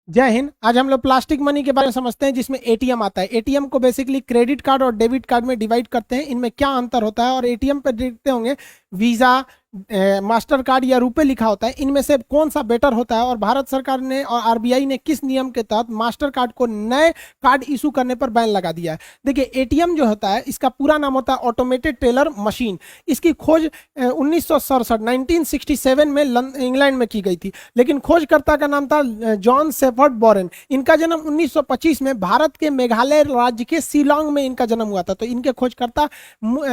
जय हिंद। आज हम लोग प्लास्टिक मनी के बारे में समझते हैं, जिसमें एटीएम आता है। एटीएम को बेसिकली क्रेडिट कार्ड और डेबिट कार्ड में डिवाइड करते हैं। इनमें क्या अंतर होता है, और एटीएम पे देखते होंगे वीजा, मास्टर कार्ड या रुपए लिखा होता है। इनमें से कौन सा बेटर होता है, और भारत सरकार ने और आरबीआई ने किस नियम के तहत मास्टर कार्ड को नए कार्ड इशू करने पर बैन लगा दिया है। देखिए, एटीएम जो होता है, इसका पूरा नाम होता है ऑटोमेटेड टेलर मशीन। इसकी खोज 1967 में इंग्लैंड में की गई थी, लेकिन खोजकर्ता का नाम था जॉन सेफर्ड बोरेन। इनका जन्म 1925 में भारत के मेघालय राज्य के शिलांग में इनका जन्म हुआ था। तो इनके खोजकर्ता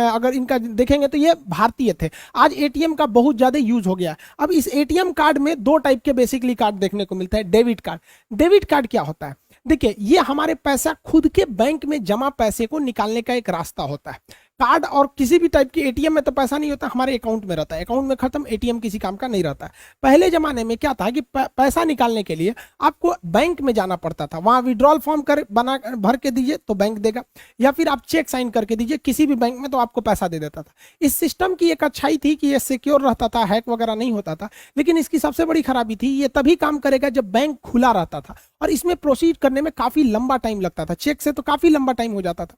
अगर इनका देखेंगे तो ये भारतीय थे। आज एटीएम का बहुत ज्यादा यूज हो गया। अब इस एटीएम कार्ड में दो टाइप के बेसिकली कार्ड देखने को मिलता है। Debit card. डेबिट कार्ड क्या होता है? देखिए, ये हमारे पैसा खुद के बैंक में जमा पैसे को निकालने का एक रास्ता होता है। कार्ड और किसी भी टाइप की एटीएम में तो पैसा नहीं होता, हमारे अकाउंट में रहता है। अकाउंट में खत्म, एटीएम किसी काम का नहीं रहता है। पहले जमाने में क्या था कि पैसा निकालने के लिए आपको बैंक में जाना पड़ता था। वहां विड्रॉल फॉर्म भर के दीजिए तो बैंक देगा, या फिर आप चेक साइन करके दीजिए किसी भी बैंक में तो आपको पैसा दे देता था। इस सिस्टम की एक अच्छाई थी कि ये सिक्योर रहता था, हैक वगैरह नहीं होता था। लेकिन इसकी सबसे बड़ी खराबी थी, ये तभी काम करेगा जब बैंक खुला रहता था, और इसमें प्रोसीड करने में काफी लंबा टाइम लगता था। चेक से तो काफी लंबा टाइम हो जाता था,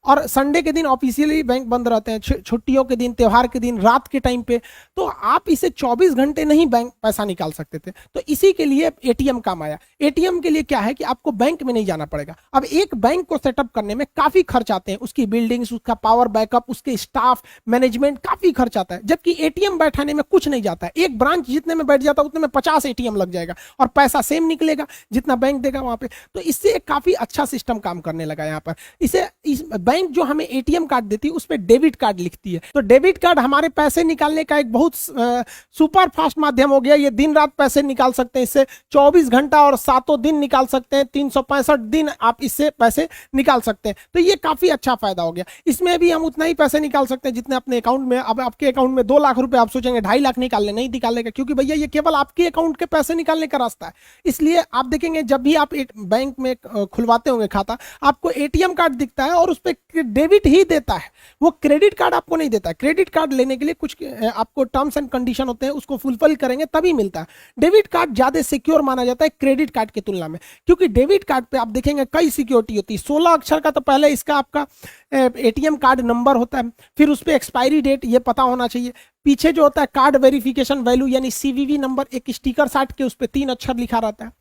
और संडे के दिन ऑफिशियली बैंक बंद रहते हैं, छुट्टियों के दिन, त्योहार के दिन, रात के टाइम पे, तो आप इसे 24 घंटे नहीं बैंक पैसा निकाल सकते थे। तो इसी के लिए एटीएम काम आया। एटीएम के लिए क्या है कि आपको बैंक में नहीं जाना पड़ेगा। अब एक बैंक को सेटअप करने में काफी खर्च आते हैं, उसकी बिल्डिंग्स, उसका पावर बैकअप, उसके स्टाफ, मैनेजमेंट, काफी खर्च आता है। जबकि एटीएम बैठाने में कुछ नहीं जाता है। एक ब्रांच जितने में बैठ जाता है उतने में 50 एटीएम लग जाएगा, और पैसा सेम निकलेगा जितना बैंक देगा वहां पे। तो इससे एक काफी अच्छा सिस्टम काम करने लगा यहाँ पर। इस बैंक जो हमें एटीएम कार्ड देती है उस पर डेबिट कार्ड लिखती है। तो डेबिट कार्ड हमारे पैसे निकालने का एक बहुत सुपर फास्ट माध्यम हो गया। ये दिन रात पैसे निकाल सकते हैं इससे, 24 घंटा और 7 दिन निकाल सकते हैं, 365 दिन आप इससे पैसे निकाल सकते हैं। तो ये काफी अच्छा फायदा हो गया। इसमें भी हम उतना ही पैसे निकाल सकते हैं जितने अपने अकाउंट में। अब आपके अकाउंट में 2 लाख रुपए, आप सोचेंगे 2.5 लाख निकालने, नहीं निकालेगा, क्योंकि भैया ये केवल आपके अकाउंट के पैसे निकालने का रास्ता है। इसलिए आप देखेंगे जब भी आप बैंक में खुलवाते होंगे खाता, आपको एटीएम कार्ड दिखता है और उस पर डेबिट ही देता है, वो क्रेडिट कार्ड आपको नहीं देता है। क्रेडिट कार्ड लेने के लिए कुछ आपको टर्म्स एंड कंडीशन होते हैं, उसको फुलफिल करेंगे तभी मिलता है। डेबिट कार्ड ज्यादा सिक्योर माना जाता है क्रेडिट कार्ड की तुलना में, क्योंकि डेबिट कार्ड पे आप देखेंगे कई सिक्योरिटी होती है। 16 अक्षर का तो पहले इसका आपका एटीएम कार्ड नंबर होता है, फिर उस पर एक्सपायरी डेट ये पता होना चाहिए। पीछे जो होता है कार्ड वेरिफिकेशन वैल्यू यानी सीवीवी नंबर, एक स्टिकर साट के उस पर 3 अक्षर लिखा रहता है।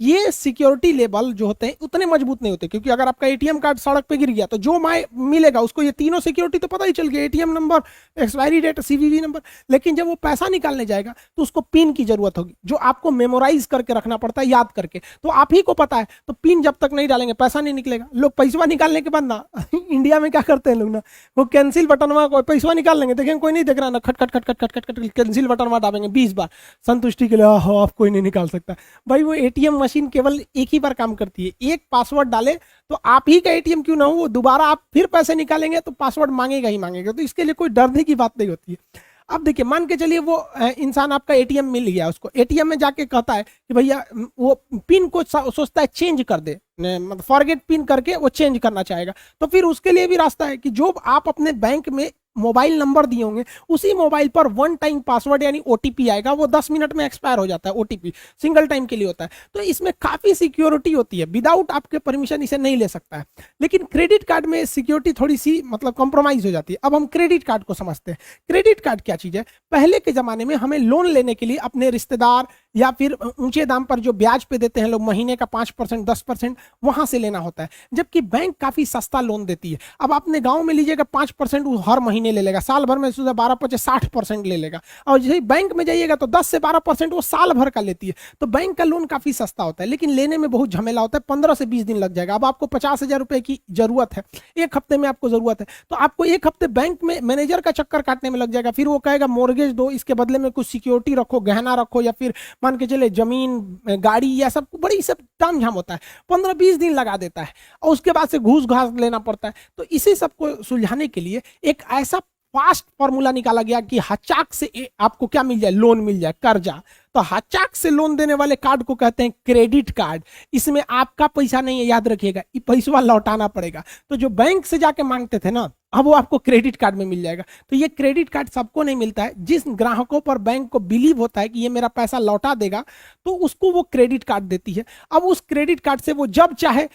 ये सिक्योरिटी लेवल जो होते हैं उतने मजबूत नहीं होते, क्योंकि अगर आपका एटीएम कार्ड सड़क पे गिर गया तो जो मिलेगा उसको ये तीनों सिक्योरिटी तो पता ही चल गया, ATM number, expiry date, CVV number. लेकिन जब वो पैसा निकालने जाएगा तो उसको पिन की जरूरत होगी, जो आपको मेमोराइज करके रखना पड़ता है, याद करके। तो आप ही को पता है, तो पिन जब तक नहीं डालेंगे पैसा नहीं निकलेगा। लोग पैसा निकालने के बाद ना इंडिया में क्या करते हैं लोग ना, वो कैंसिल बटन में पैसा निकाल लेंगे, देखेंगे कोई नहीं देख रहा ना, खट खट खट खट खट खट खट कैंसिल बटन में दाबेंगे 20 बार संतुष्टि के लिए। आप कोई नहीं निकाल सकता भाई। वो एटीएम मशीन केवल एक ही बार काम करती है। एक पासवर्ड डाले तो आप ही का एटीएम क्यों ना हो, वो दोबारा आप फिर पैसे निकालेंगे तो पासवर्ड मांगेगा ही मांगेगा। तो इसके लिए कोई डरने की बात नहीं होती है। अब देखिए, मान के चलिए वो इंसान आपका एटीएम मिल गया, उसको एटीएम में जाके कहता है कि भैया वो पिन को सोचता है चेंज कर दे, मतलब फॉरगेट पिन करके वो चेंज करना चाहेगा। तो फिर उसके लिए भी रास्ता है कि जो आप अपने बैंक में मोबाइल नंबर दिए होंगे, उसी मोबाइल पर 1 टाइम पासवर्ड यानी ओटीपी आएगा। वो 10 मिनट में एक्सपायर हो जाता है, ओटीपी सिंगल टाइम के लिए होता है। तो इसमें काफी सिक्योरिटी होती है, विदाउट आपके परमिशन इसे नहीं ले सकता है। लेकिन क्रेडिट कार्ड में सिक्योरिटी थोड़ी सी मतलब कॉम्प्रोमाइज हो जाती है। अब हम क्रेडिट कार्ड को समझते हैं। क्रेडिट कार्ड क्या चीज है? पहले के जमाने में हमें लोन लेने के लिए अपने रिश्तेदार या फिर ऊंचे दाम पर जो ब्याज पे देते हैं लोग, महीने का 5% 10%, वहां से लेना होता है, जबकि बैंक काफी सस्ता लोन देती है। अब आपने गांव में लीजिएगा 5% वो हर महीने ले लेगा, साल भर में 12-50-60% ले लेगा। और जैसे बैंक में जाइएगा तो 10 से 12% वो साल भर का लेती है। तो बैंक का लोन काफी सस्ता होता है, लेकिन लेने में बहुत झमेला होता है, 15 से 20 दिन लग जाएगा। अब आपको 50,000 रुपए की जरूरत है, 1 हफ्ते में आपको जरूरत है, तो आपको 1 हफ्ते बैंक में मैनेजर का चक्कर काटने में लग जाएगा। फिर वो कहेगा मोर्गेज दो, इसके बदले में कुछ सिक्योरिटी रखो, गहना रखो, या फिर मान के चले जमीन, गाड़ी, या सब बड़ी सब तामझाम होता है, 15-20 दिन लगा देता है, और उसके बाद से घूस घास लेना पड़ता है। तो इसी सबको सुलझाने के लिए एक ऐसा फास्ट फॉर्मूला निकाला गया कि हचाक से आपको क्या मिल जाए, लोन मिल जाए, कर्जा। तो हचाक से लोन देने वाले कार्ड को कहते हैं क्रेडिट कार्ड। इसमें आपका पैसा नहीं है, याद रखिएगा, पैसा लौटाना पड़ेगा। तो जो बैंक से जाके मांगते थे ना, अब वो आपको क्रेडिट कार्ड में मिल जाएगा। तो ये क्रेडिट कार्ड सबको नहीं मिलता है। जिस ग्राहकों पर बैंक को बिलीव होता है कि ये मेरा पैसा लौटा देगा, तो उसको वो क्रेडिट कार्ड देती है। अब उस क्रेडिट कार्ड से वो जब चाहे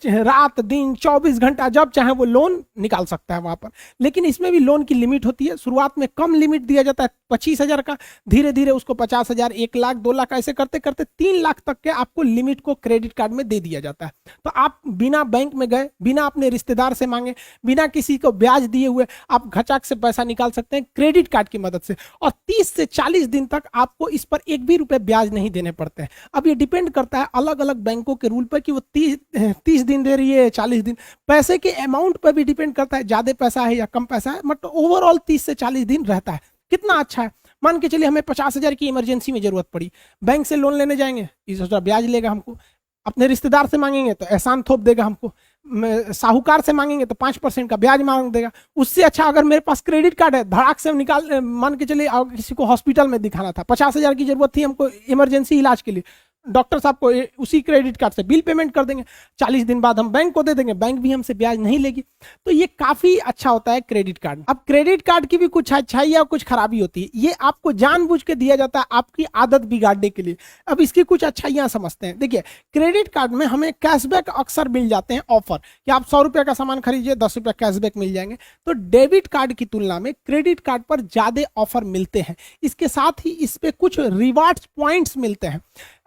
रात दिन 24 घंटा जब चाहे वो लोन निकाल सकता है वहां पर। लेकिन इसमें भी लोन की लिमिट होती है। शुरुआत में कम लिमिट दिया जाता है 25,000 का, धीरे धीरे उसको 50,000, 1 लाख, 2 लाख ऐसे करते करते 3 लाख तक के आपको लिमिट को क्रेडिट कार्ड में दे दिया जाता है। तो आप बिना बैंक में गए, बिना अपने रिश्तेदार से मांगे, बिना किसी को ब्याज दिए हुए आप घचाक से पैसा निकाल सकते हैं क्रेडिट कार्ड की मदद से। और 30 से 40 दिन तक आपको इस पर एक भी रुपए ब्याज नहीं देने पड़ते हैं। अब ये डिपेंड करता है अलग अलग बैंकों के रूल पर कि वो 30 दिन दे रही है, 40 दिन, पैसे के अमाउंट पर भी डिपेंड करता है, ज्यादा पैसा है या कम पैसा है। मतलब ओवरऑल 30 से 40 दिन रहता है। कितना अच्छा है। मान के चलिए हमें 50,000 की इमरजेंसी में जरूरत पड़ी, बैंक से लोन लेने जाएंगे, इसका ब्याज लेगा हमको। अपने रिश्तेदार से मांगेंगे तो एहसान थोप देगा हमको। साहूकार से मांगेंगे तो 5% का ब्याज मांग देगा। उससे अच्छा अगर मेरे पास क्रेडिट कार्ड है, धड़ाक से निकाल, मान के चलिए किसी को हॉस्पिटल में दिखाना था, 50,000 की जरूरत थी हमको इमरजेंसी इलाज के लिए, डॉक्टर साहब को उसी क्रेडिट कार्ड से बिल पेमेंट कर देंगे, 40 दिन बाद हम बैंक को दे देंगे, बैंक भी हमसे ब्याज नहीं लेगी। तो ये काफी अच्छा होता है क्रेडिट कार्ड। अब क्रेडिट कार्ड की भी कुछ अच्छाई और कुछ खराबी होती है। ये आपको जानबूझ के दिया जाता है आपकी आदत बिगाड़ने के लिए। अब इसकी कुछ अच्छाइयां समझते हैं। देखिए, क्रेडिट कार्ड में हमें कैशबैक अक्सर मिल जाते हैं, ऑफर कि आप 100 रुपये का सामान खरीदिए 10 रुपये कैशबैक मिल जाएंगे। तो डेबिट कार्ड की तुलना में क्रेडिट कार्ड पर ज्यादा ऑफर मिलते हैं। इसके साथ ही इस पे कुछ रिवार्ड्स पॉइंट्स मिलते हैं।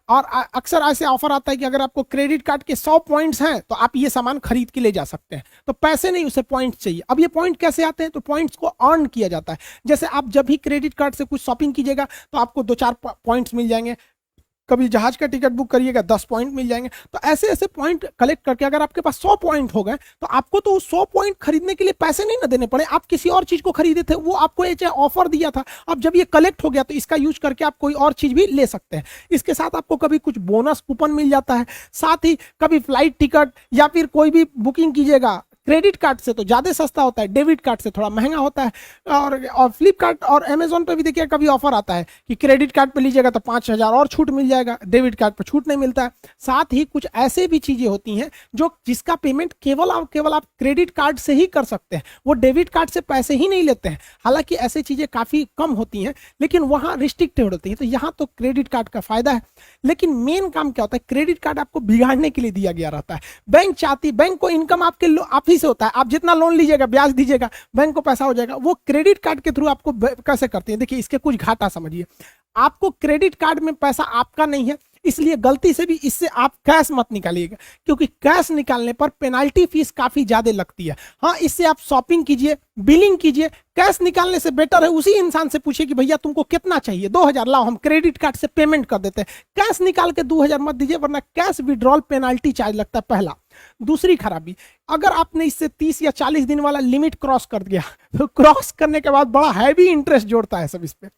और अक्सर ऐसे ऑफर आता है कि अगर आपको क्रेडिट कार्ड के 100 पॉइंट्स हैं तो आप ये सामान खरीद के ले जा सकते हैं। तो पैसे नहीं, उसे पॉइंट्स चाहिए। अब ये पॉइंट कैसे आते हैं? तो पॉइंट्स को अर्न किया जाता है। जैसे आप जब भी क्रेडिट कार्ड से कुछ शॉपिंग कीजिएगा तो आपको 2-4 पॉइंट्स मिल जाएंगे। कभी जहाज का टिकट बुक करिएगा 10 पॉइंट मिल जाएंगे। तो ऐसे ऐसे पॉइंट कलेक्ट करके अगर आपके पास 100 पॉइंट हो गए तो आपको तो 100 पॉइंट खरीदने के लिए पैसे नहीं ना देने पड़े। आप किसी और चीज को खरीदे थे, वो आपको ये ऑफर दिया था। अब जब ये कलेक्ट हो गया तो इसका यूज करके आप कोई और चीज भी ले सकते हैं। इसके साथ आपको कभी कुछ बोनस कूपन मिल जाता है। साथ ही कभी फ्लाइट टिकट या फिर कोई भी बुकिंग कीजिएगा क्रेडिट कार्ड से तो ज्यादा सस्ता होता है, डेबिट कार्ड से थोड़ा महंगा होता है। और फ्लिपकार्ट और अमेजोन पे भी देखिए कभी ऑफर आता है कि क्रेडिट कार्ड पे लीजिएगा तो 5,000 और छूट मिल जाएगा, डेबिट कार्ड पे छूट नहीं मिलता है। साथ ही कुछ ऐसे भी चीजें होती हैं जो जिसका पेमेंट केवल आप क्रेडिट कार्ड से ही कर सकते हैं, वो डेबिट कार्ड से पैसे ही नहीं लेते हैं। हालांकि ऐसी चीजें काफी कम होती हैं लेकिन वहां रिस्ट्रिक्टेड होती है। तो यहाँ तो क्रेडिट कार्ड का फायदा है। लेकिन मेन काम क्या होता है, क्रेडिट कार्ड आपको बिगाड़ने के लिए दिया गया रहता है। बैंक को इनकम आप से होता है, आप जितना लोन लीजिएगा ब्याज दीजिएगा, बैंक को पैसा हो जाएगा। वो क्रेडिट कार्ड के थ्रू आपको कैसे करते हैं? देखिए, इसके कुछ घाटा समझिए। आपको क्रेडिट कार्ड में पैसा आपका नहीं है, इसलिए गलती से भी इससे आप कैश मत निकालिएगा, क्योंकि कैश निकालने पर पेनाल्टी फीस काफी ज्यादा लगती है। हाँ, इससे आप शॉपिंग कीजिए, बिलिंग कीजिए। कैश निकालने से बेटर है उसी इंसान से पूछिए कि भैया तुमको कितना चाहिए, 2,000 लाओ, हम क्रेडिट कार्ड से पेमेंट कर देते हैं। कैश निकाल के 2,000 मत दीजिए, वरना कैश विड्रॉल पेनाल्टी चार्ज लगता है, पहला। दूसरी खराबी, अगर आपने इससे 30 या 40 दिन वाला लिमिट क्रॉस कर दिया तो क्रॉस करने के बाद बड़ा हैवी इंटरेस्ट जोड़ता है सब इस पे।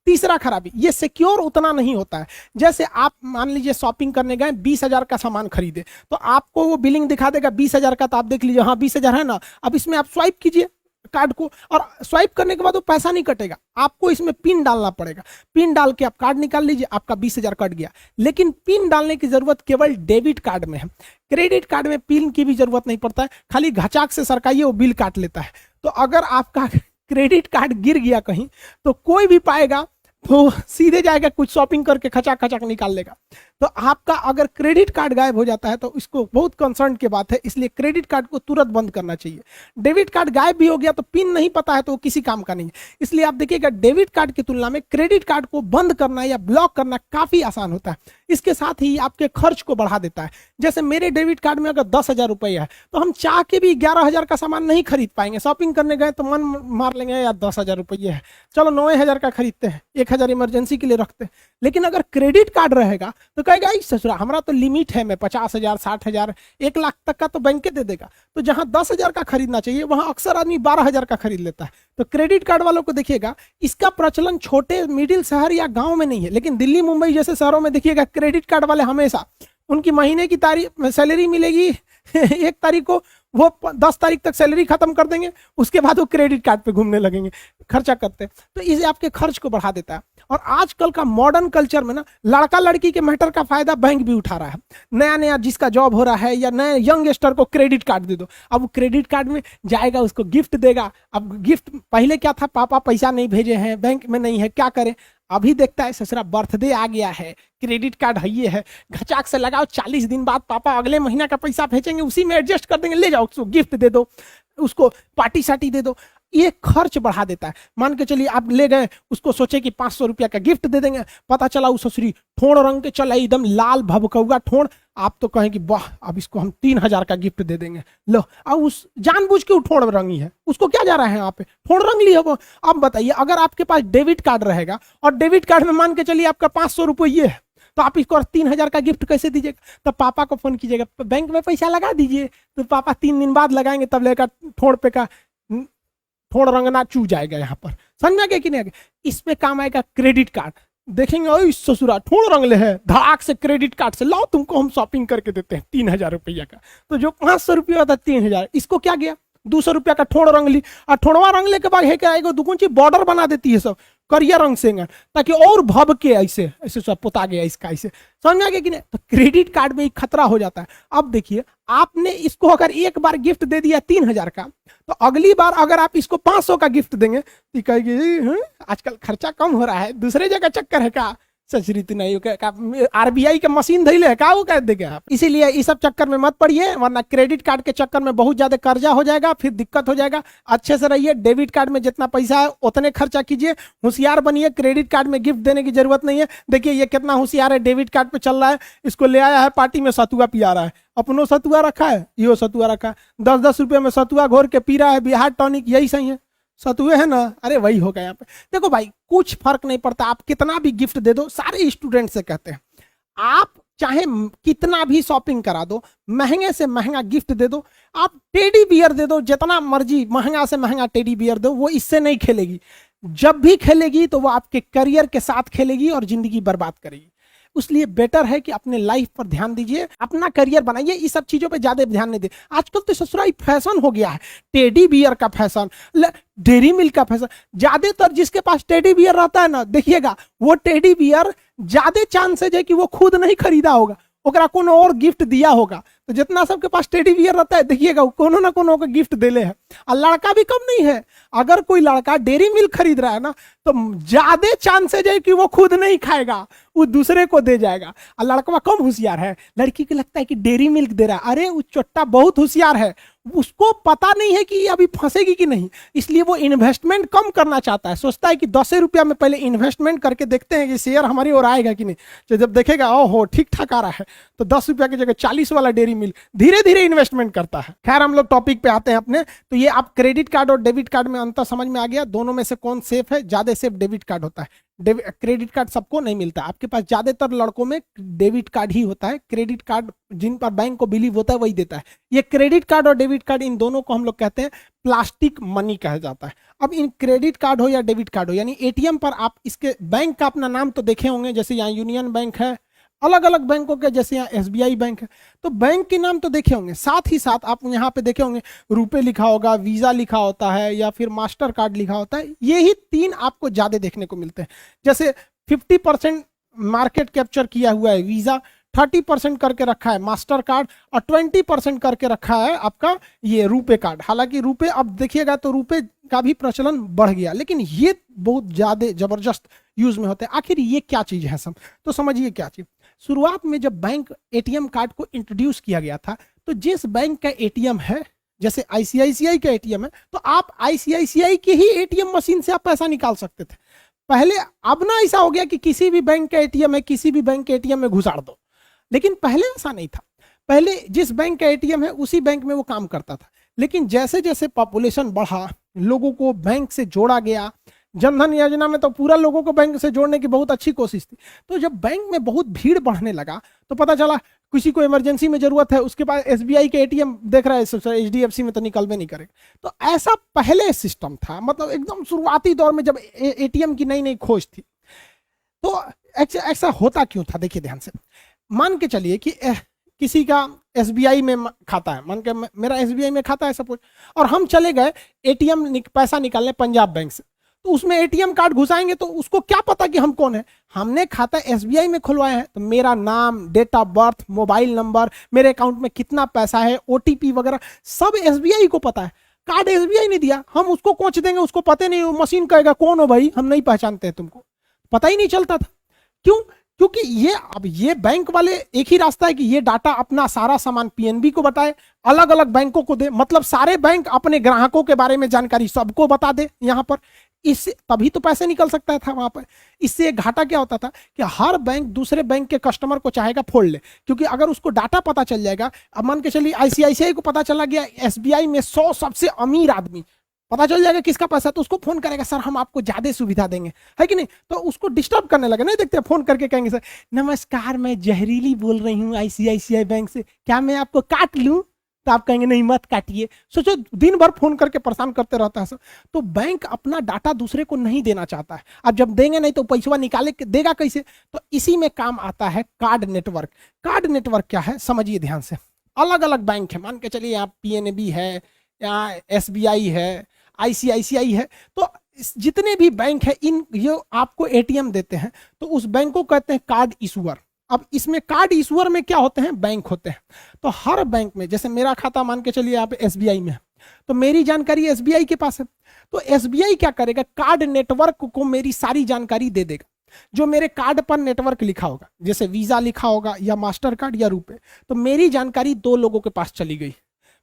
तीसरा खराबी, ये सिक्योर उतना नहीं होता है। जैसे आप मान लीजिए शॉपिंग करने गए, 20,000 का सामान खरीदे, तो आपको वो बिलिंग दिखा देगा 20,000 का, तो आप देख लीजिए हाँ 20,000 है ना। अब इसमें आप स्वाइप कीजिए कार्ड को, और स्वाइप करने के बाद वो पैसा नहीं कटेगा, आपको इसमें पिन डालना पड़ेगा। पिन डाल के आप कार्ड निकाल लीजिए, आपका 20,000 कट गया। लेकिन पिन डालने की जरूरत केवल डेबिट कार्ड में है। क्रेडिट कार्ड में पिन की भी जरूरत नहीं पड़ता है, खाली घचाक से सरकाइए, वो बिल काट लेता है। तो अगर आपका क्रेडिट कार्ड गिर गया कहीं तो कोई भी पाएगा तो सीधे जाएगा, कुछ शॉपिंग करके खचाक खचाक निकाल लेगा। तो आपका अगर क्रेडिट कार्ड गायब हो जाता है तो इसको बहुत कंसर्न की बात है, इसलिए क्रेडिट कार्ड को तुरंत बंद करना चाहिए। डेबिट कार्ड गायब भी हो गया तो पिन नहीं पता है तो वो किसी काम का नहीं है। इसलिए आप देखिएगा डेबिट कार्ड की तुलना में क्रेडिट कार्ड को बंद करना या ब्लॉक करना काफी आसान होता है। इसके साथ ही आपके खर्च को बढ़ा देता है। जैसे मेरे डेबिट कार्ड में अगर 10,000 रुपये है तो हम चाह के भी 11,000 का सामान नहीं खरीद पाएंगे। शॉपिंग करने गए तो मन मार लेंगे यार 10,000 रुपये है, चलो 9,000 का खरीदते हैं, 1,000 इमरजेंसी के लिए रखते हैं। लेकिन अगर क्रेडिट कार्ड रहेगा तो कहेगा ससुरा हमारा तो लिमिट है, मैं 50,000, 60,000, 1 लाख तक का तो बैंक दे देगा। तो जहां 10,000 का खरीदना चाहिए वहां अक्सर आदमी 12,000 का खरीद लेता है। तो क्रेडिट कार्ड वालों को देखिएगा, इसका प्रचलन छोटे मिडिल शहर या गांव में नहीं है, लेकिन दिल्ली मुंबई जैसे शहरों में देखिएगा क्रेडिट कार्ड वाले हमेशा, उनकी महीने की तारीख सैलरी मिलेगी 1 तारीख को वो 10 तारीख तक सैलरी खत्म कर देंगे, उसके बाद वो क्रेडिट कार्ड पे घूमने लगेंगे, खर्चा करते। तो इसे आपके खर्च को बढ़ा देता है। और आजकल का मॉडर्न कल्चर में ना लड़का लड़की के मैटर का फायदा बैंक भी उठा रहा है। नया नया जिसका जॉब हो रहा है या नए यंगस्टर को क्रेडिट कार्ड दे दो, अब वो क्रेडिट कार्ड में जाएगा, उसको गिफ्ट देगा। अब गिफ्ट पहले क्या था, पापा पैसा नहीं भेजे हैं, बैंक में नहीं है, क्या करें। अभी देखता है ससुरा बर्थडे आ गया है, क्रेडिट कार्ड है ये है, घचाक से लगाओ, 40 दिन बाद पापा अगले महीना का पैसा भेजेंगे, उसी में एडजस्ट कर देंगे, ले जाओ उसको गिफ्ट दे दो, उसको पार्टी साटी दे दो। ये खर्च बढ़ा देता है। मान के चलिए आप ले गए, उसको सोचे कि 500 रुपया का गिफ्ट दे देंगे, पता चला उस ससुरी ठोड़ रंग के चला, एकदम लाल भभकौआ ठोड़। आप तो कहें कि वाह अब इसको हम 3000 का गिफ्ट दे देंगे। लो, अब उस जानबूझ के ठोड़ रंगी है, उसको क्या जा रहा है, यहाँ पे ठोड़ रंग लिया वो। अब बताइए, अगर आपके पास डेबिट कार्ड रहेगा और डेबिट कार्ड में मान के चलिए आपका 500 रुपये है, तो आप इसको 3000 का गिफ्ट कैसे दीजिएगा? तो पापा को फोन कीजिएगा, बैंक में पैसा लगा दीजिए, तो पापा 3 दिन बाद लगाएंगे, तब लेकर ठोड़ पे का ठोड़ रंगना चू जाएगा। यहाँ पर समझ में आ गया कि नहीं आ गया? इसमें काम आएगा क्रेडिट कार्ड। देखेंगे ओ ससुरा ठोड़ रंगले है, धड़ाक से क्रेडिट कार्ड से लाओ, तुमको हम शॉपिंग करके देते हैं 3000 रुपया का। तो जो 500 रुपया था 3000, इसको क्या गया 200 रुपया का ठोड़ रंग ली। और ठोड़वा रंगले के बाद है क्या, एगो दुगुंची बॉर्डर बना देती है सब करिया रंग से, ताकि और भब के ऐसे ऐसे सब पोता गया इसका, ऐसे समझ में आ गया कि नहीं? तो क्रेडिट कार्ड में खतरा हो जाता है। अब देखिए, आपने इसको अगर एक बार गिफ्ट दे दिया 3000 का, तो अगली बार अगर आप इसको 500 का गिफ्ट देंगे तो कहेगी आजकल खर्चा कम हो रहा है, दूसरे जगह चक्कर है का, सचरित नहीं, आरबीआई के मशीन धैले है का, वो कह देगा आप। इसीलिए इस सब चक्कर में मत पड़िए, वरना क्रेडिट कार्ड के चक्कर में बहुत ज्यादा कर्जा हो जाएगा, फिर दिक्कत हो जाएगा। अच्छे से रहिए, डेबिट कार्ड में जितना पैसा है उतने खर्चा कीजिए, होशियार बनिए, क्रेडिट कार्ड में गिफ्ट देने की जरूरत नहीं है। देखिए ये कितना होशियार है, डेबिट कार्ड पे चल रहा है, इसको ले आया है पार्टी में सतुआ पिया रहा है, अपनो सतुआ रखा है, यो सतुआ रखा है, 10-10 रुपये में सतुआ घोर के पी रहा है, बिहार टॉनिक, यही सही है, सतुए है ना, अरे वही होगा यहाँ पे। देखो भाई, कुछ फर्क नहीं पड़ता, आप कितना भी गिफ्ट दे दो। सारे स्टूडेंट से कहते हैं, आप चाहे कितना भी शॉपिंग करा दो, महंगे से महंगा गिफ्ट दे दो, आप टेडी बियर दे दो, जितना मर्जी महंगा से महंगा टेडी बियर दो, वो इससे नहीं खेलेगी। जब भी खेलेगी तो वो आपके करियर के साथ खेलेगी और जिंदगी बर्बाद करेगी। इसलिए बेटर है कि अपने लाइफ पर ध्यान दीजिए, अपना करियर बनाइए, इस सब चीजों पे ज्यादा ध्यान नहीं दे। आजकल तो ससुराई फैशन हो गया है, टेडी बियर का फैशन, डेयरी मिल्क का फैशन। ज्यादातर जिसके पास टेडी बियर रहता है ना, देखिएगा वो टेडी बियर ज्यादा चांसेज है कि वो खुद नहीं खरीदा होगा, ओकरा कोनो और गिफ्ट दिया होगा। तो जितना सबके पास टेडी बियर रहता है, देखिएगा कोनो ना कोनो को गिफ्ट देले है। और लड़का भी कम नहीं है, अगर कोई लड़का डेयरी मिल्क खरीद रहा है ना, तो ज्यादा चांसेज है कि वो खुद नहीं खाएगा, वो दूसरे को दे जाएगा। और लड़का कम होशियार है, लड़की को लगता है कि डेयरी मिल्क दे रहा है, अरे वो चोट्टा बहुत होशियार है, उसको पता नहीं है कि ये अभी फंसेगी कि नहीं, इसलिए वो इन्वेस्टमेंट कम करना चाहता है। सोचता है कि 10 रुपया में पहले इन्वेस्टमेंट करके देखते हैं कि शेयर हमारी ओर आएगा कि नहीं। तो जब देखेगा ओहो ठीक ठाक आ रहा है, तो 10 रुपया की जगह 40 वाला डेयरी मिल्क धीरे धीरे इन्वेस्टमेंट करता है। खैर, हम लोग टॉपिक पे आते हैं अपने। तो ये आप क्रेडिट कार्ड और डेबिट कार्ड में अंतर समझ में आ गया, दोनों में से कौन सेफ है? ज्यादा सेफ डेबिट कार्ड होता है। क्रेडिट कार्ड सबको नहीं मिलता, आपके पास ज्यादातर लड़कों में डेबिट कार्ड ही होता है। क्रेडिट कार्ड जिन पर बैंक को बिलीव होता है वही देता है। ये क्रेडिट कार्ड और डेबिट कार्ड, इन दोनों को हम लोग कहते हैं प्लास्टिक मनी कहा जाता है। अब इन क्रेडिट कार्ड हो या डेबिट कार्ड हो, यानी एटीएम पर आप इसके बैंक का अपना नाम तो देखे होंगे, जैसे यहाँ यूनियन बैंक है, अलग अलग बैंकों के, जैसे यहाँ एसबीआई बैंक है, तो बैंक के नाम तो देखे होंगे। साथ ही साथ आप यहाँ पे देखे होंगे रुपए लिखा होगा, वीजा लिखा होता है, या फिर मास्टर कार्ड लिखा होता है। ये ही 3 आपको ज्यादा देखने को मिलते हैं। जैसे 50% मार्केट कैप्चर किया हुआ है वीजा, 30% करके रखा है मास्टर कार्ड, और 20% करके रखा है आपका ये रुपए कार्ड। हालांकि रुपए अब देखिएगा तो रुपए का भी प्रचलन बढ़ गया, लेकिन ये बहुत ज्यादा जबरदस्त यूज में होते हैं। आखिर ये क्या चीज है सब, तो समझिए क्या चीज। शुरुआत में जब बैंक एटीएम कार्ड को इंट्रोड्यूस किया गया था, तो जिस बैंक का एटीएम है, जैसे आईसीआईसीआई का एटीएम है, तो आप आईसीआईसीआई के ही एटीएम मशीन से आप पैसा निकाल सकते थे पहले। अब ना ऐसा हो गया कि किसी भी बैंक का एटीएम है, किसी भी बैंक के एटीएम में घुसाड़ दो, लेकिन पहले ऐसा नहीं था। पहले जिस बैंक का एटीएम है उसी बैंक में वो काम करता था। लेकिन जैसे जैसे पॉपुलेशन बढ़ा, लोगों को बैंक से जोड़ा गया, जनधन योजना में तो पूरा लोगों को बैंक से जोड़ने की बहुत अच्छी कोशिश थी। तो जब बैंक में बहुत भीड़ बढ़ने लगा, तो पता चला किसी को इमरजेंसी में जरूरत है, उसके पास एसबीआई के एटीएम देख रहा है, एचडीएफसी में तो निकलबे नहीं करेगा। तो ऐसा पहले सिस्टम था, मतलब एकदम शुरुआती दौर में जब एटीएम की नई नई खोज थी। तो ऐसा होता क्यों था, देखिए ध्यान से। मान के चलिए कि किसी का एसबीआई में खाता है, मान के मेरा एसबीआई में खाता है सपोज, और हम चले गए एटीएम पैसा निकालने पंजाब बैंक से, तो उसमें एटीएम कार्ड घुसाएंगे तो उसको क्या पता कि हम कौन है। हमने खाता एसबीआई में खुलवाया है तो मेरा नाम, date of birth, mobile number, मेरे अकाउंट में कितना पैसा है, ओटीपी वगैरह सब एसबीआई को पता है। कार्ड एसबीआई ने दिया, हम उसको कोच देंगे, उसको पता नहीं, मशीन कहेगा कौन हो भाई, हम नहीं पहचानते हैं तुमको, पता ही नहीं चलता था। क्यों? क्योंकि ये अब ये बैंक वाले एक ही रास्ता है कि ये डाटा अपना सारा सामान पीएनबी को बताए, अलग अलग बैंकों को दे, मतलब सारे बैंक अपने ग्राहकों के बारे में जानकारी सबको बता दे यहाँ पर, इससे तभी तो पैसे निकल सकता था वहां पर। इससे घाटा क्या होता था कि हर बैंक दूसरे बैंक के कस्टमर को चाहेगा फोड़ ले, क्योंकि अगर उसको डाटा पता चल जाएगा, अब मान के चलिए आईसीआईसीआई को पता चला गया एसबीआई में 100 सबसे अमीर आदमी, पता चल जाएगा किसका पैसा, तो उसको फोन करेगा सर हम आपको ज्यादा सुविधा देंगे, है कि नहीं, तो उसको डिस्टर्ब करने लगे। नहीं देखते फोन करके कहेंगे सर नमस्कार मैं जहरीली बोल रही हूँ आईसीआईसीआई बैंक से, क्या मैं आपको काट लूं, तो आप कहेंगे नहीं मत काटिए। सोचो दिन भर फोन करके परेशान करते रहता है सर। तो बैंक अपना डाटा दूसरे को नहीं देना चाहता है, अब जब देंगे नहीं तो पैसा निकाले देगा कैसे, तो इसी में काम आता है कार्ड नेटवर्क। कार्ड नेटवर्क क्या है समझिए ध्यान से, अलग अलग बैंक है, मान के चलिए यहाँ पीएनबी है, यहाँ एसबीआई है, आईसीआईसीआई है, तो जितने भी बैंक है इन ये आपको एटीएम देते हैं, तो उस बैंक को कहते हैं कार्ड इशूअर। अब इसमें कार्ड इशूअर में क्या होते हैं, बैंक होते हैं। तो हर बैंक में जैसे मेरा खाता मान के चलिए आप एसबीआई में है, तो मेरी जानकारी एसबीआई के पास है, तो एसबीआई क्या करेगा, कार्ड नेटवर्क को मेरी सारी जानकारी दे देगा। जो मेरे कार्ड पर नेटवर्क लिखा होगा, जैसे वीजा लिखा होगा या मास्टर कार्ड या रुपए, तो मेरी जानकारी 2 लोगों के पास चली गई।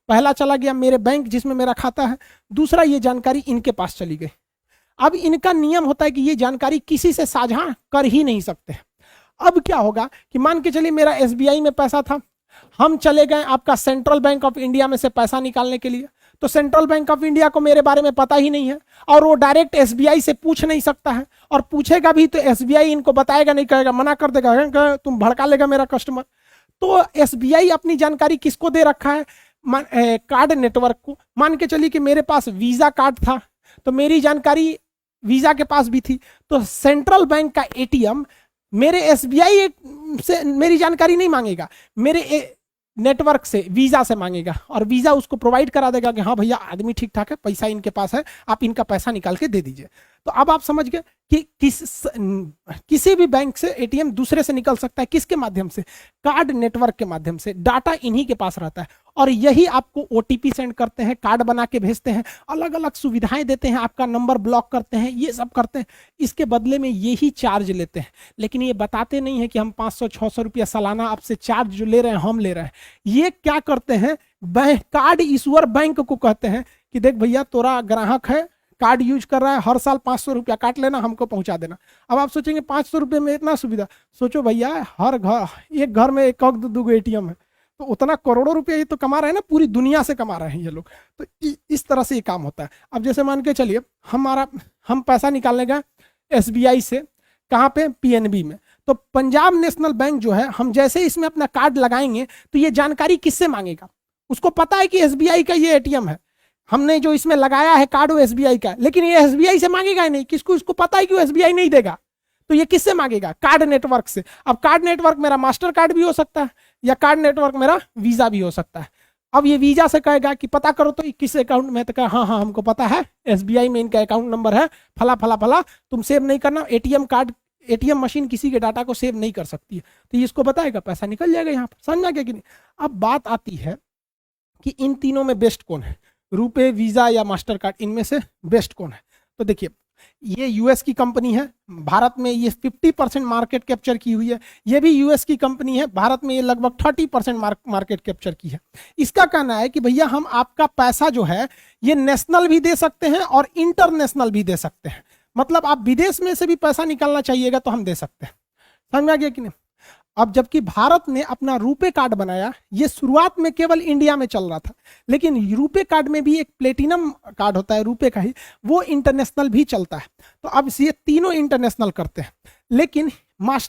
पहला चला गया मेरे बैंक जिसमें मेरा खाता है, दूसरा ये जानकारी इनके पास चली गई। अब इनका नियम होता है कि ये जानकारी किसी से साझा कर ही नहीं सकते। अब क्या होगा कि मान के चलिए मेरा एसबीआई में पैसा था, हम चले गए आपका सेंट्रल बैंक ऑफ इंडिया में से पैसा निकालने के लिए, तो सेंट्रल बैंक ऑफ इंडिया को मेरे बारे में पता ही नहीं है, और वो डायरेक्ट एसबीआई से पूछ नहीं सकता है, और पूछेगा भी तो एसबीआई इनको बताएगा नहीं, कहेगा मना कर देगा, तुम भड़का लेगा मेरा कस्टमर। तो एसबीआई अपनी जानकारी किसको दे रखा है, कार्ड नेटवर्क को। मान के चलिए कि मेरे पास वीजा कार्ड था, तो मेरी जानकारी वीजा के पास भी थी, तो सेंट्रल बैंक का एटीएम मेरे एसबीआई से मेरी जानकारी नहीं मांगेगा, मेरे नेटवर्क से वीजा से मांगेगा, और वीजा उसको प्रोवाइड करा देगा कि हाँ भैया आदमी ठीक ठाक है, पैसा इनके पास है, आप इनका पैसा निकाल के दे दीजिए। तो अब आप समझ गए कि किसी भी बैंक से एटीएम दूसरे से निकल सकता है, किसके माध्यम से, कार्ड नेटवर्क के माध्यम से। डाटा इन्हीं के पास रहता है, और यही आपको ओटीपी सेंड करते हैं, कार्ड बना के भेजते हैं, अलग अलग सुविधाएं देते हैं, आपका नंबर ब्लॉक करते हैं, ये सब करते हैं, इसके बदले में यही चार्ज लेते हैं। लेकिन ये बताते नहीं है कि हम 500-600 रुपया सालाना आपसे चार्ज जो ले रहे हैं हम ले रहे हैं। ये क्या करते हैं, बैंक कार्ड इशूअर बैंक को कहते हैं कि देख भैया तोरा ग्राहक है, कार्ड यूज कर रहा है, हर साल 500 रुपया काट लेना, हमको पहुंचा देना। अब आप सोचेंगे 500 रुपये में इतना सुविधा, सोचो भैया हर घर, एक घर में एक दो एटीएम है, तो उतना करोड़ों रुपया ये तो कमा रहे हैं ना, पूरी दुनिया से कमा रहे हैं ये लोग। तो इस तरह से ये काम होता है। अब जैसे मान के चलिए हम पैसा निकालने गए एसबीआई से, कहाँ पे, पीएनबी में, तो पंजाब नेशनल बैंक जो है, हम जैसे इसमें अपना कार्ड लगाएंगे तो ये जानकारी किससे मांगेगा, उसको पता है कि एसबीआई का ये एटीएम है, हमने जो इसमें लगाया है कार्ड वो एसबीआई का, लेकिन ये एसबीआई से मांगेगा ही नहीं, किसको, इसको पता है कि वो एसबीआई नहीं देगा, तो ये किससे मांगेगा, कार्ड नेटवर्क से। अब कार्ड नेटवर्क मेरा मास्टर कार्ड भी हो सकता है, या कार्ड नेटवर्क मेरा वीजा भी हो सकता है। अब ये वीजा से कहेगा कि पता करो तो किस अकाउंट में, तो कहा हाँ हाँ हमको पता है, एसबीआई में इनका अकाउंट नंबर है फला फला फला, तुम सेव नहीं करना, एटीएम कार्ड, एटीएम मशीन किसी के डाटा को सेव नहीं कर सकती है, तो ये इसको बताएगा, पैसा निकल जाएगा यहाँ पर। समझ में गया कि नहीं। अब बात आती है कि इन तीनों में बेस्ट कौन है, रुपए, वीजा या मास्टर कार्ड, इनमें से बेस्ट कौन है। तो देखिए ये यूएस की कंपनी है, भारत में ये 50% मार्केट कैप्चर की हुई है, ये भी यूएस की कंपनी है, भारत में ये लगभग 30% मार्केट कैप्चर की है। इसका कहना है कि भैया हम आपका पैसा जो है ये नेशनल भी दे सकते हैं और इंटरनेशनल भी दे सकते हैं, मतलब आप विदेश में से भी पैसा निकालना चाहिएगा तो हम दे सकते हैं। समझ में आ गया कि नहीं। अब जबकि भारत ने अपना रुपे कार्ड बनाया, ये शुरुआत में केवल इंडिया में चल रहा था, लेकिन रुपे कार्ड में भी एक प्लेटिनम कार्ड होता है रुपे का ही, वो इंटरनेशनल भी चलता है। तो अब ये तीनों इंटरनेशनल करते हैं, लेकिन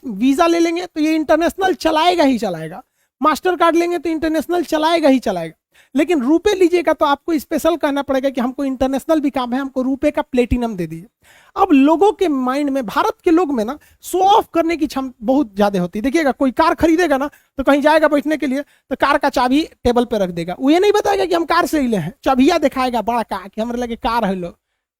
वीजा ले लेंगे तो ये इंटरनेशनल चलाएगा ही चलाएगा, मास्टर कार्ड लेंगे तो इंटरनेशनल चलाएगा ही चलाएगा, लेकिन रुपए लीजिएगा तो आपको स्पेशल कहना पड़ेगा कि हमको इंटरनेशनल भी काम है, हमको रुपए का प्लेटिनम दे दीजिए। अब लोगों के माइंड में, भारत के लोग में ना शो ऑफ करने की क्षमता बहुत ज्यादा होती है। देखिएगा कोई कार खरीदेगा ना तो कहीं जाएगा बैठने के लिए तो कार का चाबी टेबल पे रख देगा, वो ये नहीं बताएगा कि हम कार से ले हैं, चाबिया दिखाएगा बड़ा कार कि हमारे लगे कार है, लोग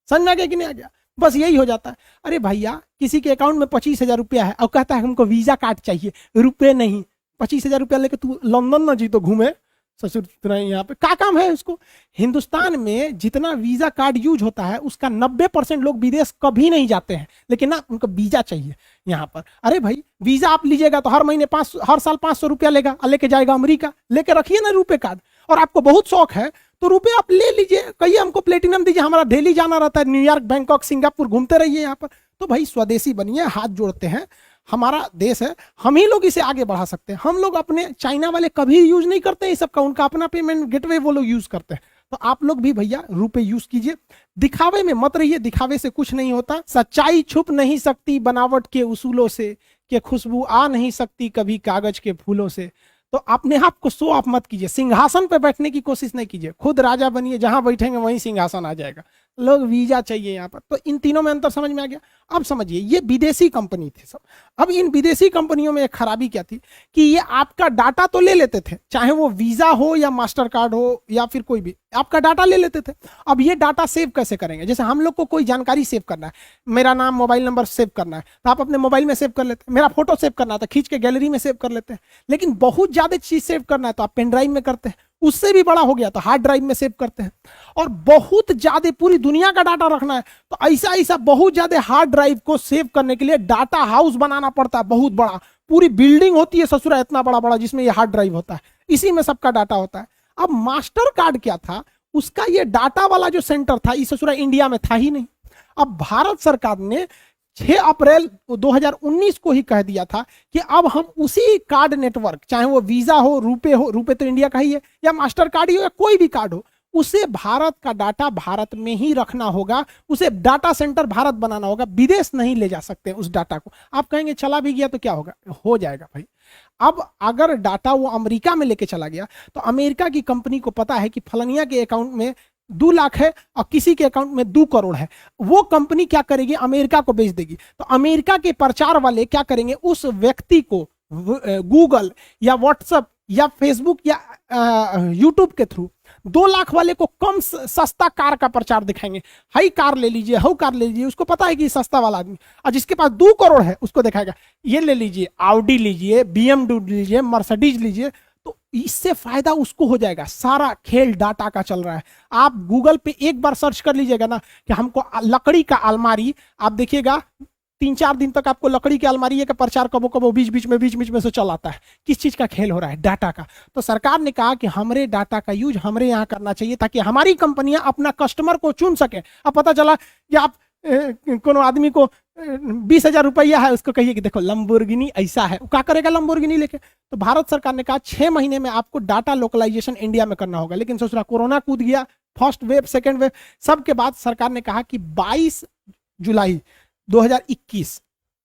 समझ में आ गया कि नहीं आ गया, बस यही हो जाता है। अरे भैया किसी के अकाउंट में 25,000 रुपया है और कहता है हमको वीजा कार्ड चाहिए, रुपए नहीं, 25,000 रुपया लेके तू लंदन ना जी तो घूमे ससुर तुरंत यहाँ पे क्या काम है उसको। हिंदुस्तान में जितना वीजा कार्ड यूज होता है उसका 90% लोग विदेश कभी नहीं जाते हैं, लेकिन ना उनको वीजा चाहिए यहाँ पर। अरे भाई वीजा आप लीजिएगा तो हर महीने हर साल 500 रुपया लेगा और लेके जाएगा अमेरिका, लेके रखिए ना रुपए कार्ड। और आपको बहुत शौक है तो रुपए आप ले लीजिए, कहिए हमको प्लेटिनम दीजिए, हमारा दिल्ली जाना रहता है, न्यूयॉर्क, बैंकॉक, सिंगापुर घूमते रहिए यहाँ पर। तो भाई स्वदेशी बनिए, हाथ जोड़ते हैं, हमारा देश है, हम ही लोग इसे आगे बढ़ा सकते हैं। हम लोग अपने, चाइना वाले कभी यूज नहीं करते इस सब का, उनका अपना पेमेंट गेटवे वो लोग यूज करते हैं। तो आप लोग भी भैया रुपए यूज कीजिए, दिखावे में मत रहिए, दिखावे से कुछ नहीं होता। सच्चाई छुप नहीं सकती बनावट के उसूलों से, कि खुशबू आ नहीं सकती कभी कागज के फूलों से। तो अपने आप को शो ऑफ मत कीजिए, सिंहासन पे बैठने की कोशिश नहीं कीजिए, खुद राजा बनिए, जहां बैठेंगे वहीं सिंहासन आ जाएगा। लोग वीजा चाहिए यहाँ पर। तो इन तीनों में अंतर समझ में आ गया। अब समझिए ये विदेशी कंपनी थी सब। अब इन विदेशी कंपनियों में एक खराबी क्या थी कि ये आपका डाटा तो ले लेते थे, चाहे वो वीजा हो या मास्टर कार्ड हो या फिर कोई भी, आपका डाटा ले लेते थे। अब ये डाटा सेव कैसे करेंगे? जैसे हम लोग को कोई जानकारी सेव करना है, मेरा नाम, मोबाइल नंबर सेव करना है तो आप अपने मोबाइल में सेव कर लेते हैं, मेरा फोटो सेव करना है तो खींच के गैलरी में सेव कर लेते हैं। लेकिन बहुत ज्यादा चीज सेव करना है तो आप पेन ड्राइव में करते हैं, उससे भी बड़ा हो गया तो हार्ड ड्राइव में सेव करते हैं। और बहुत ज्यादा पूरी दुनिया का डाटा रखना है तो ऐसा ऐसा बहुत ज्यादा हार्ड ड्राइव को सेव करने के लिए डाटा हाउस बनाना पड़ता है, बहुत बड़ा, पूरी बिल्डिंग होती है ससुरा इतना बड़ा बड़ा, जिसमें ये हार्ड ड्राइव होता है, इसी में सबका डाटा होता है। अब मास्टर कार्ड क्या था, उसका ये डाटा वाला जो सेंटर था इस ससुरा इंडिया में था ही नहीं। अब भारत सरकार ने 6 अप्रैल 2019 को ही कह दिया था कि अब हम उसी कार्ड नेटवर्क, चाहे वो वीजा हो, रुपए तो इंडिया का ही है, या मास्टर कार्ड ही हो या कोई भी कार्ड हो, उसे भारत का डाटा भारत में ही रखना होगा, उसे डाटा सेंटर भारत बनाना होगा, विदेश नहीं ले जा सकते उस डाटा को। आप कहेंगे चला भी गया तो क्या होगा? हो जाएगा भाई। अब अगर डाटा वो अमेरिका में लेके चला गया तो अमेरिका की कंपनी को पता है कि फलनिया के अकाउंट में 2 लाख है और किसी के अकाउंट में 2 करोड़ है, वो कंपनी क्या करेगी? अमेरिका को बेच देगी। तो अमेरिका के प्रचार वाले क्या करेंगे? उस व्यक्ति को गूगल या व्हाट्सएप या फेसबुक या यूट्यूब के थ्रू 2 लाख वाले को कम सस्ता कार का प्रचार दिखाएंगे, हाई कार ले लीजिए, हाउ कार ले लीजिए, उसको पता है कि सस्ता वाला आदमी। और जिसके पास 2 करोड़ है उसको दिखाएगा ये ले लीजिए, ऑडी लीजिए, बीएमडब्ल्यू लीजिए, मर्सिडीज लीजिए। तो इससे फायदा उसको हो जाएगा। सारा खेल डाटा का चल रहा है। आप गूगल पे एक बार सर्च कर लीजिएगा ना कि हमको लकड़ी का अलमारी, आप देखिएगा 3-4 दिन तक आपको लकड़ी की अलमारी का प्रचार कबो कबो बीच बीच में से चल आता है। किस चीज का खेल हो रहा है? डाटा का। तो सरकार ने कहा कि हमारे डाटा का यूज हमरे यहाँ करना चाहिए ताकि हमारी कंपनियां अपना कस्टमर को चुन सके। अब पता चला कि आप कोनो आदमी को 20,000 रुपया है, उसको कहिए कि देखो लंबोर्गिनी ऐसा है, क्या करेगा लंबोर्गिनी लेके? तो भारत सरकार ने कहा 6 महीने में आपको डाटा लोकलाइजेशन इंडिया में करना होगा। लेकिन सोच रहा कोरोना कूद गया, फर्स्ट वेव, सेकेंड वेव, सबके बाद सरकार ने कहा कि 22 जुलाई 2021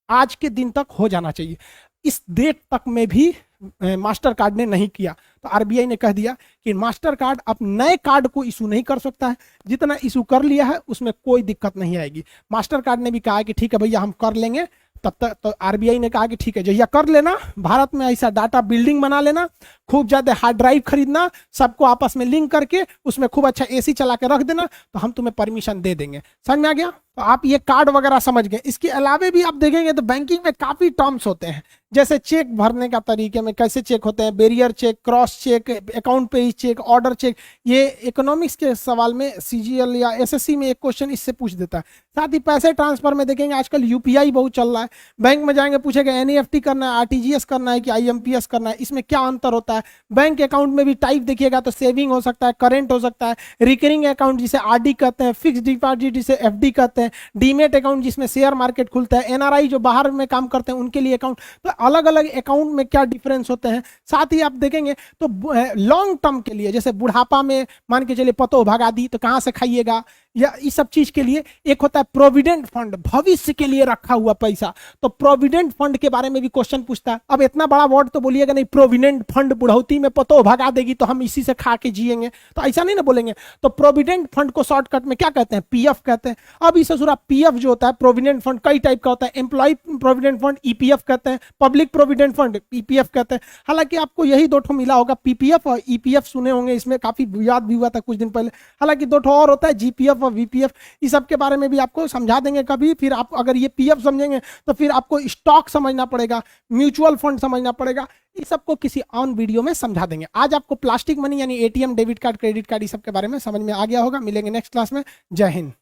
आज के दिन तक हो जाना चाहिए। इस डेट तक में भी मास्टर कार्ड ने नहीं किया। तो आरबीआई ने कह दिया कि मास्टर कार्ड अब नए कार्ड को इशू नहीं कर सकता है, जितना इशू कर लिया है उसमें कोई दिक्कत नहीं आएगी। मास्टर कार्ड ने भी कहा कि ठीक है भैया हम कर लेंगे। तब तक तो आरबीआई ने कहा कि ठीक है जहिया कर लेना, भारत में ऐसा डाटा बिल्डिंग बना लेना, खूब ज्यादा हार्ड ड्राइव खरीदना, सबको आपस में लिंक करके उसमें खूब अच्छा एसी चला के रख देना, तो हम तुम्हें परमिशन दे देंगे। समझ में आ गया? तो आप ये कार्ड वगैरह समझ गए। इसके अलावे भी आप देखेंगे तो बैंकिंग में काफी टर्म्स होते हैं, जैसे चेक भरने का तरीके में कैसे चेक होते हैं, barrier check, cross check, account pay check, order check. ये इकोनॉमिक्स के सवाल में सीजीएल या एसएससी में एक क्वेश्चन इससे पूछ देता है। साथ ही पैसे ट्रांसफर में देखेंगे आजकल यूपीआई बहुत चल रहा है। बैंक में जाएंगे पूछेगा एनईएफटी करना है, आरटीजीएस करना है कि आईएमपीएस करना है, इसमें क्या अंतर होता है। बैंक अकाउंट में भी टाइप देखिएगा तो सेविंग हो सकता है, करेंट हो सकता है, रिकरिंग अकाउंट जिसे आरडी कहते हैं, फिक्स डिपॉजिट जिसे एफडी कहते हैं, डीमेट अकाउंट जिसमें शेयर मार्केट खुलता है, एनआरआई जो बाहर में काम करते हैं उनके लिए अकाउंट। तो अलग अलग अकाउंट में क्या डिफरेंस होते हैं। साथ ही आप देखेंगे तो लॉन्ग टर्म के लिए, जैसे बुढ़ापा में मान के चलिए पतो भगा दी तो कहां से खाइएगा, या इस सब चीज के लिए। एक होता है प्रोविडेंट फंड, भविष्य के लिए रखा हुआ पैसा, तो प्रोविडेंट फंड के बारे में भी क्वेश्चन पूछता है। अब इतना बड़ा वर्ड तो बोलिएगा नहीं, प्रोविडेंट फंड बुढ़ौती में पतो भगा देगी तो हम इसी से खा के जिएंगे, तो ऐसा नहीं ना बोलेंगे। तो प्रोविडेंट फंड को शॉर्टकट में क्या कहते हैं, पीएफ कहते हैं। अब इस ससुरा पीएफ जो होता है, प्रोविडेंट फंड कई टाइप का होता है, एम्प्लॉय प्रोविडेंट फंड ईपीएफ कहते हैं, पब्लिक प्रोविडेंट फंड पीपीएफ कहते हैं। हालांकि आपको यही दो ठो मिला होगा, पीपीएफ और ईपीएफ सुने होंगे, इसमें काफी विवाद भी हुआ था कुछ दिन पहले। हालांकि दो ठो और होता है, जीपीएफ और वीपीएफ, इस सब के बारे में भी आपको समझा देंगे कभी। फिर आप अगर ये पीएफ समझेंगे तो फिर आपको स्टॉक समझना पड़ेगा, म्यूचुअल फंड समझना पड़ेगा, इस सबको किसी ऑन वीडियो में समझा देंगे। आज आपको प्लास्टिक मनी यानी ATM, debit card, credit card, इस सब के बारे में समझ में आ गया होगा। मिलेंगे नेक्स्ट क्लास में। जय हिंद।